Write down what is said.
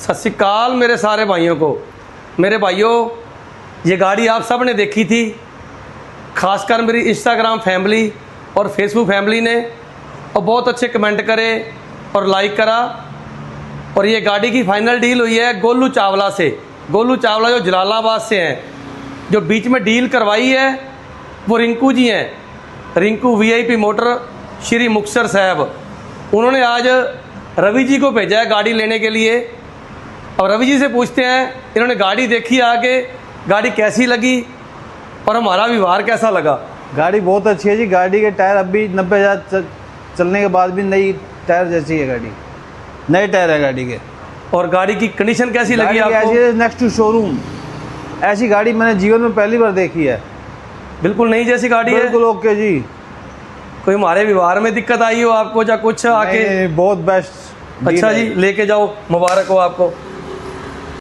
सत श्री अकाल मेरे सारे भाइयों को। मेरे भाइयों, ये गाड़ी आप सब ने देखी थी, ख़ासकर मेरी इंस्टाग्राम फैमिली और फेसबुक फैमिली ने, और बहुत अच्छे कमेंट करे और लाइक करा। और ये गाड़ी की फाइनल डील हुई है गोलू चावला से। गोलू चावला जो जलालाबाद से हैं, जो बीच में डील करवाई है वो रिंकू जी हैं, रिंकू वीआईपी मोटर श्री मुक्तसर साहब। उन्होंने आज रवि जी को भेजा है गाड़ी लेने के लिए। अब रवि जी से पूछते हैं, इन्होंने गाड़ी देखी आके, गाड़ी कैसी लगी और हमारा व्यवहार कैसा लगा। गाड़ी बहुत अच्छी है जी। गाड़ी के टायर अब भी 90,000 चलने के बाद भी नई टायर जैसी है गाड़ी, नए टायर है गाड़ी के। और गाड़ी की कंडीशन कैसी लगी आपको? ऐसी है नेक्स्ट टू शोरूम। ऐसी गाड़ी मैंने जीवन में पहली बार देखी है। बिल्कुल नई जैसी गाड़ी है। बिल्कुल ओके जी। कोई हमारे व्यवहार में दिक्कत आई हो आपको या कुछ आके? नहीं, बहुत बेस्ट। अच्छा जी, लेके जाओ, मुबारक हो आपको।